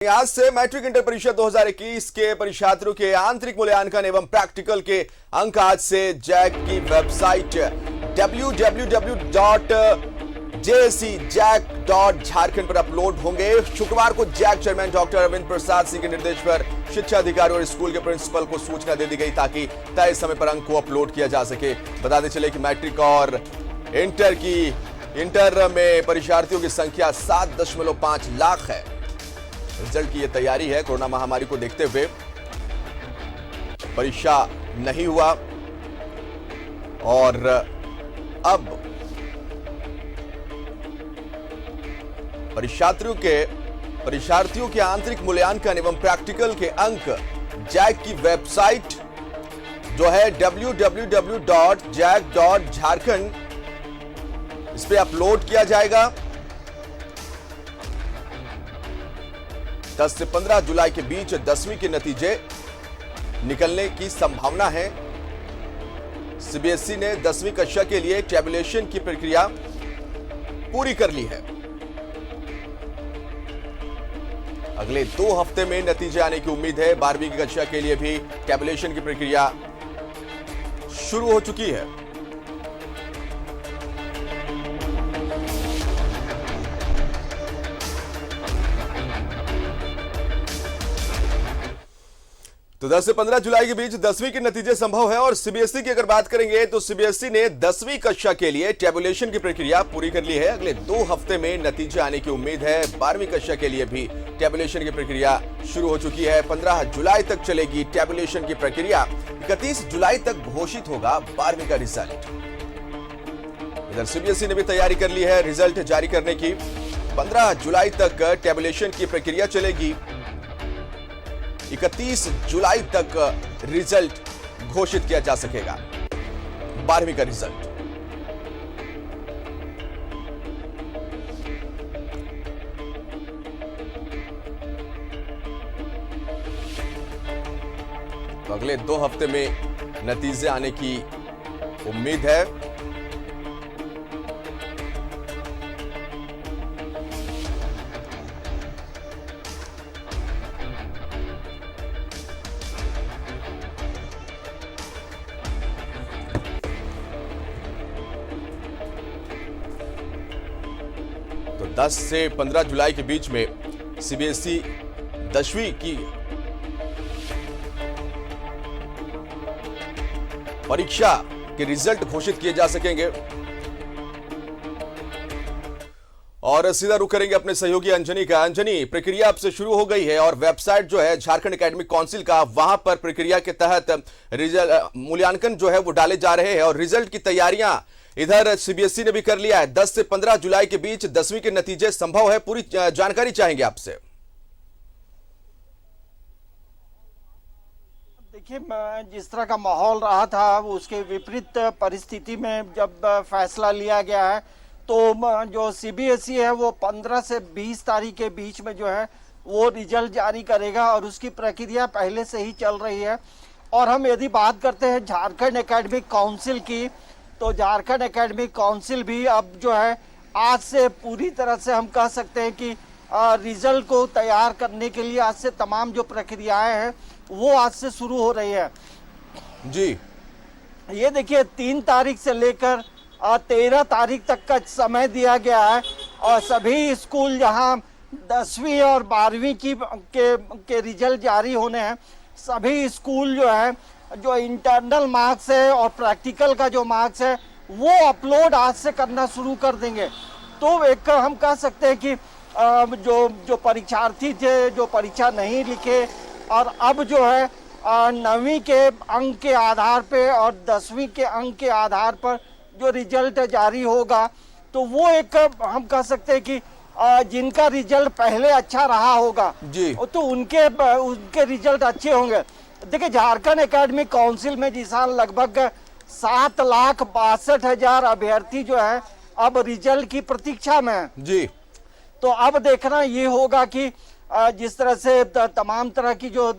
आज से matric inter परीक्षा 2021 के परीक्षार्थियों के आंतरिक मूल्यांकन एवं प्रैक्टिकल के अंक आज से जैक की वेबसाइट www.jacjack.jharkhand पर अपलोड होंगे। शुक्रवार को Jack chairman doctor Arvind Prasad Singh के निर्देश पर शिक्षा अधिकारी और स्कूल के प्रिंसिपल को सूचना दे दी गई ताकि तय समय पर अंक को अपलोड किया जा सके। बताते चले कि मैट्रिक और इंटर में परीक्षार्थियों की संख्या 7.5 लाख है। रिजल्ट की यह तैयारी है। कोरोना महामारी को देखते हुए परीक्षा नहीं हुआ और अब परीक्षार्थियों के आंतरिक मूल्यांकन एवं प्रैक्टिकल के अंक जैक की वेबसाइट जो है www.jack.jharkhand इस पे अपलोड किया जाएगा। 10 से 15 जुलाई के बीच 10वीं के नतीजे निकलने की संभावना है। सीबीएसई ने 10वीं कक्षा के लिए टैबुलेशन की प्रक्रिया पूरी कर ली है। अगले 2 हफ्ते में नतीजे आने की उम्मीद है। 12वीं की कक्षा के लिए भी टैबुलेशन की प्रक्रिया शुरू हो चुकी है। तो 10 से 15 जुलाई के बीच 10वीं के नतीजे संभव है। और सीबीएसई की अगर बात करेंगे तो सीबीएसई ने 10वीं कक्षा के लिए टैबुलेशन की प्रक्रिया पूरी कर ली है। अगले 2 हफ्ते में नतीजे आने की उम्मीद है। 12वीं कक्षा के लिए भी टैबुलेशन की प्रक्रिया शुरू हो चुकी है। 15 जुलाई तक चलेगी टैबुलेशन की प्रक्रिया। 31 जुलाई तक घोषित होगा 12वीं का रिजल्ट। इधर सीबीएसई ने भी तैयारी कर ली है रिजल्ट जारी करने की। 15 जुलाई तक टैबुलेशन की प्रक्रिया चलेगी। 31 जुलाई तक रिजल्ट घोषित किया जा सकेगा 12वीं का रिजल्ट। तो अगले 2 हफ्ते में नतीजे आने की उम्मीद है। तो 10 से 15 जुलाई के बीच में सीबीएसई 10वीं की परीक्षा के रिजल्ट घोषित किए जा सकेंगे। और सीधा रुख करेंगे अपने सहयोगी अंजनी का। अंजनी, प्रक्रिया अब से शुरू हो गई है और वेबसाइट जो है झारखंड एकेडमिक काउंसिल का, वहां पर प्रक्रिया के तहत रिजल्ट मूल्यांकन जो है वो डाले जा रहे हैं और रिजल्ट की तैयारियां इधर सीबीएसई ने भी कर लिया है। 10 से 15 जुलाई के बीच 10वीं के नतीजे संभव है। पूरी जानकारी चाहेंगे आपसे। देखिए, जिस तरह का माहौल रहा था उसके विपरीत परिस्थिति में जब फैसला लिया गया है तो जो सीबीएसई है वो 15 से 20 तारीख के बीच में जो है वो रिजल्ट जारी करेगा और उसकी प्रक्रिया पहले से ही चल रही है। और हम यदि बात करते हैं झारखंड एकेडमिक काउंसिल की, तो झारखंड एकेडमिक काउंसिल भी अब जो है आज से पूरी तरह से हम कह सकते हैं कि रिजल्ट को तैयार करने के लिए आज से तमाम जो प्रक्रियाएं हैं वो आज से शुरू हो रही है जी। ये देखिए 3 तारीख से लेकर 13 तारीख तक का समय दिया गया है और सभी स्कूल जहां 10वीं और 12वीं के रिजल्ट जारी होने हैं, सभी स्कूल जो है जो इंटरनल मार्क्स है और प्रैक्टिकल का जो मार्क्स है वो अपलोड आज से करना शुरू कर देंगे। तो एक हम कह सकते हैं कि जो परीक्षार्थी थे जो परीक्षा नहीं लिखे और अब जो है 9वीं के अंक के आधार पे और 10वीं के अंक के आधार पर जो रिजल्ट जारी होगा, तो वो एक हम कह सकते हैं कि जिनका रिजल्ट पहले अच्छा रहा होगा जी, तो उनके रिजल्ट अच्छे होंगे। देखिए, झारखंड एकेडमिक काउंसिल में जिस साल लगभग 7,62,000 अभ्यर्थी जो है अब रिजल्ट की प्रतीक्षा में है जी। तो अब देखना ये होगा कि जिस तरह से तमाम तरह की जो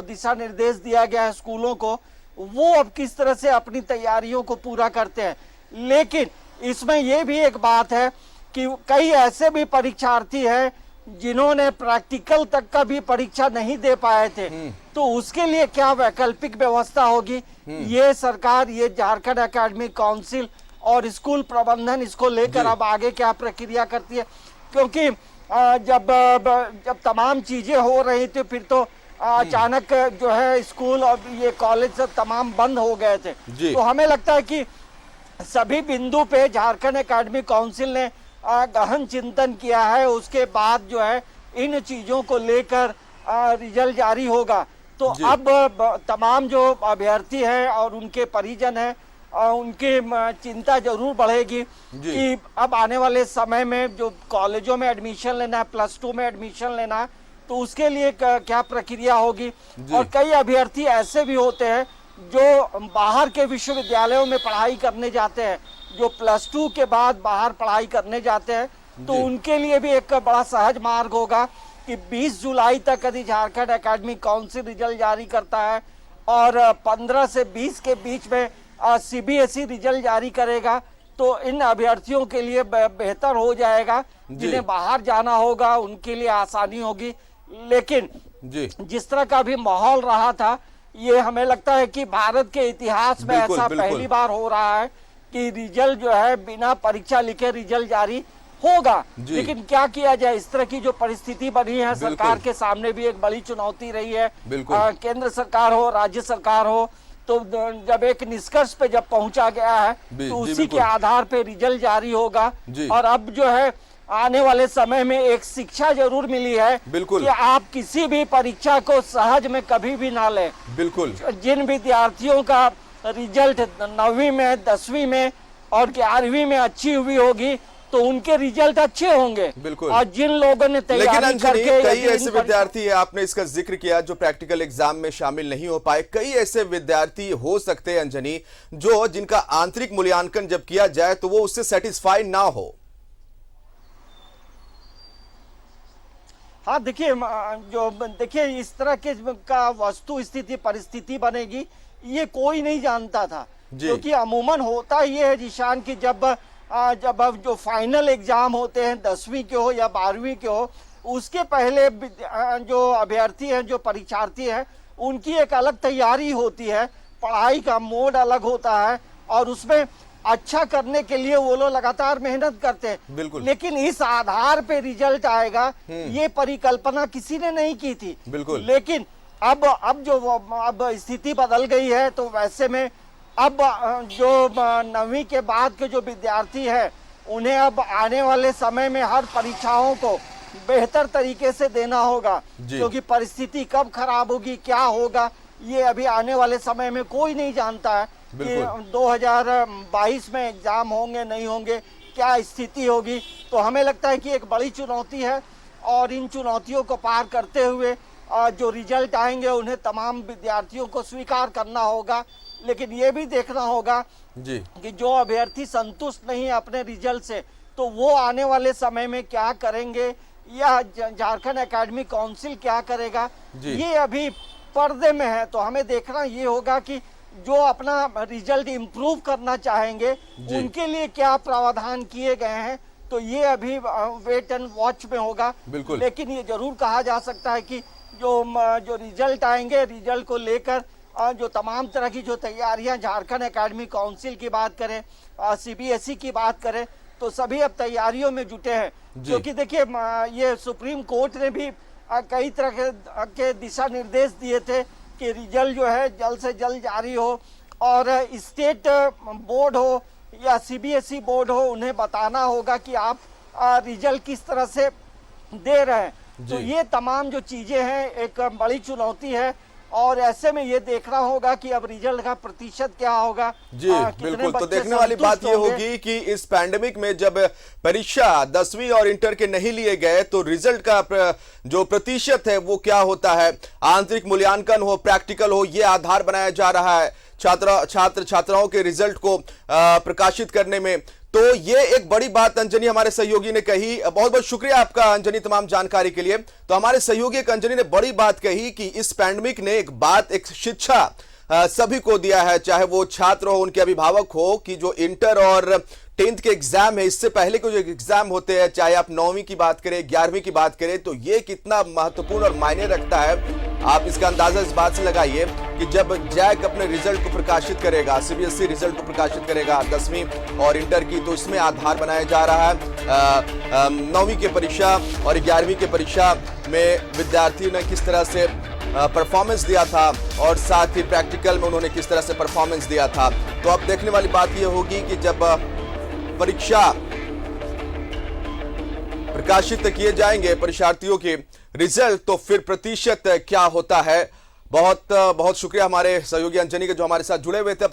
दिशा निर्देश दिया गया है स्कूलों को, वो अब किस तरह से अपनी तैयारियों को पूरा करते हैं। लेकिन इसमें यह भी एक बात है कि कई ऐसे भी परीक्षार्थी हैं जिन्होंने प्रैक्टिकल तक का भी परीक्षा नहीं दे पाए थे, तो उसके लिए क्या वैकल्पिक व्यवस्था होगी, ये सरकार, ये झारखंड एकेडमिक काउंसिल और स्कूल प्रबंधन इसको लेकर अब आगे क्या प्रक्रिया करती है। क्योंकि जब तमाम चीजें हो रही थी, फिर तो अचानक जो है स्कूल और ये कॉलेज सब तमाम बंद हो गए थे। तो हमें लगता है कि सभी बिंदु पे झारखंड एकेडमिक काउंसिल ने गहन चिंतन किया है। उसके बाद जो है इन चीजों को लेकर रिजल्ट जारी होगा। तो अब तमाम जो अभ्यर्थी हैं और उनके परिजन हैं, उनकी चिंता जरूर बढ़ेगी कि अब आने वाले समय में जो कॉलेजों में एडमिशन लेना है, +2 में एडमिशन लेना है, तो उसके लिए क्या प्रक्रिया होगी। और कई अभ्यर्थी ऐसे भी होते हैं जो बाहर के विश्वविद्यालयों में पढ़ाई करने जाते हैं, जो +2 के बाद बाहर पढ़ाई करने जाते हैं, तो उनके लिए भी एक बड़ा सहज मार्ग होगा कि 20 जुलाई तक यदि झारखंड एकेडमिक काउंसिल रिजल्ट जारी करता है और 15 से 20 के बीच में CBSE रिजल्ट जारी करेगा, तो इन अभ्यर्थियों के लिए बेहतर हो जाएगा। जिन्हें बाहर जाना होगा उनके लिए आसानी होगी। लेकिन जिस तरह का भी माहौल रहा था, ये हमें लगता है कि भारत के इतिहास में ऐसा पहली बार हो रहा है कि रिजल्ट जो है बिना परीक्षा लिखे रिजल्ट जारी होगा। लेकिन क्या किया जाए, इस तरह की जो परिस्थिति बनी है, सरकार के सामने भी एक बड़ी चुनौती रही है। केंद्र सरकार हो, राज्य सरकार हो, तो जब एक निष्कर्ष पे जब पहुंचा गया है, तो उसी के आधार पे रिजल्ट जारी होगा। और अब जो है आने वाले समय में एक शिक्षा जरूर मिली है कि आप किसी भी परीक्षा को सहज में कभी भी ना लें। जिन विद्यार्थियों का रिजल्ट 9वीं में, 10वीं में और 11वीं में अच्छी हुई होगी, तो उनके रिजल्ट अच्छे होंगे। और जिन लोगों ने तैयारी करके, कई ऐसे विद्यार्थी है, आपने इसका जिक्र किया, जो प्रैक्टिकल एग्जाम में शामिल नहीं हो पाए। कई ऐसे विद्यार्थी हो सकते हैं अंजनी, जो जिनका आंतरिक मूल्यांकन जब किया जाए तो वो उससे सेटिस्फाई ना हो। हाँ, देखिए इस तरह के का वस्तु स्थिति परिस्थिति बनेगी, ये कोई नहीं जानता था। क्योंकि अमूमन होता ये है जिशान की जब अब जो फाइनल एग्जाम होते हैं 10वीं के हो या 12वीं के हो, उसके पहले जो अभ्यर्थी हैं, जो परीक्षार्थी हैं, उनकी एक अलग तैयारी होती है, पढ़ाई का मोड अलग होता है और उसमें अच्छा करने के लिए वो लोग लगातार मेहनत करते हैं। लेकिन इस आधार पे रिजल्ट आएगा, ये परिकल्पना किसी ने नहीं की थी। लेकिन अब स्थिति बदल गई है, तो वैसे में अब जो 9वीं के बाद के जो विद्यार्थी हैं, उन्हें अब आने वाले समय में हर परीक्षाओं को बेहतर तरीके से देना होगा। क्योंकि परिस्थिति कब खराब होगी, क्या होगा, ये अभी आने वाले समय में कोई नहीं जानता है कि 2022 में एग्जाम होंगे नहीं होंगे, क्या स्थिति होगी। तो हमें लगता है कि एक बड़ी चुनौती है और इन चुनौतियों को पार करते हुए जो रिजल्ट आएंगे उन्हें तमाम विद्यार्थियों को स्वीकार करना होगा। लेकिन ये भी देखना होगा कि जो अभ्यर्थी संतुष्ट नहीं है अपने रिजल्ट से, तो वो आने वाले समय में क्या करेंगे या झारखंड एकेडमिक काउंसिल क्या करेगा, ये अभी पर्दे में है। तो हमें देखना ये होगा कि जो अपना रिजल्ट इम्प्रूव करना चाहेंगे उनके लिए क्या प्रावधान किए गए हैं, तो ये अभी वेट एंड वॉच में होगा। लेकिन ये जरूर कहा जा सकता है कि जो रिजल्ट आएंगे, रिजल्ट को लेकर जो तमाम तरह की जो तैयारियां, झारखंड एकेडमिक काउंसिल की बात करें, CBSE की बात करें, तो सभी अब तैयारियों में जुटे हैं। क्योंकि देखिए ये सुप्रीम कोर्ट ने भी कई तरह के दिशा निर्देश दिए थे कि रिजल्ट जो है जल्द से जल्द जारी हो और स्टेट बोर्ड हो या CBSE बोर्ड हो, उन्हें बताना होगा कि आप रिजल्ट किस तरह से दे रहे हैं। तो ये तमाम जो चीजें हैं एक बड़ी चुनौती है और ऐसे में ये देखना होगा कि अब रिजल्ट का प्रतिशत क्या होगा। बिल्कुल। तो देखने वाली बात ये होगी कि इस पैंडेमिक में जब परीक्षा 10वीं और इंटर के नहीं लिए गए, तो रिजल्ट का जो प्रतिशत है वो क्या होता है। आंतरिक मूल्यांकन हो, प्रैक्टिकल हो, ये आधार बनाया जा रहा है छात्राओं के रिजल्ट को प्रकाशित करने में। तो ये एक बड़ी बात अंजनी हमारे सहयोगी ने कही। बहुत बहुत शुक्रिया आपका अंजनी तमाम जानकारी के लिए। तो हमारे सहयोगी अंजनी ने बड़ी बात कही कि इस पैंडेमिक ने एक शिक्षा सभी को दिया है, चाहे वो छात्र हो, उनके अभिभावक हो, कि जो इंटर और 10th के एग्जाम है, इससे पहले के जो एग्जाम होते हैं, चाहे आप 9वीं की बात करें, 11वीं की बात करें, तो ये कितना महत्वपूर्ण और मायने रखता है आप इसका अंदाजा इस बात से लगाइए कि जब जैक अपने रिजल्ट को प्रकाशित करेगा, सीबीएसई रिजल्ट को प्रकाशित करेगा 10वीं और इंटर की, तो इसमें आधार बनाया जा रहा है 9वीं की परीक्षा और 11वीं की परीक्षा में विद्यार्थियों ने किस तरह से परफॉर्मेंस दिया था और साथ ही प्रैक्टिकल में उन्होंने किस तरह से परफॉर्मेंस दिया था। तो अब देखने वाली बात यह होगी कि जब परीक्षा प्रकाशित किए जाएंगे परीक्षार्थियों के रिजल्ट, तो फिर प्रतिशत क्या होता है। बहुत बहुत शुक्रिया हमारे सहयोगी अंजनी के जो हमारे साथ जुड़े हुए थे।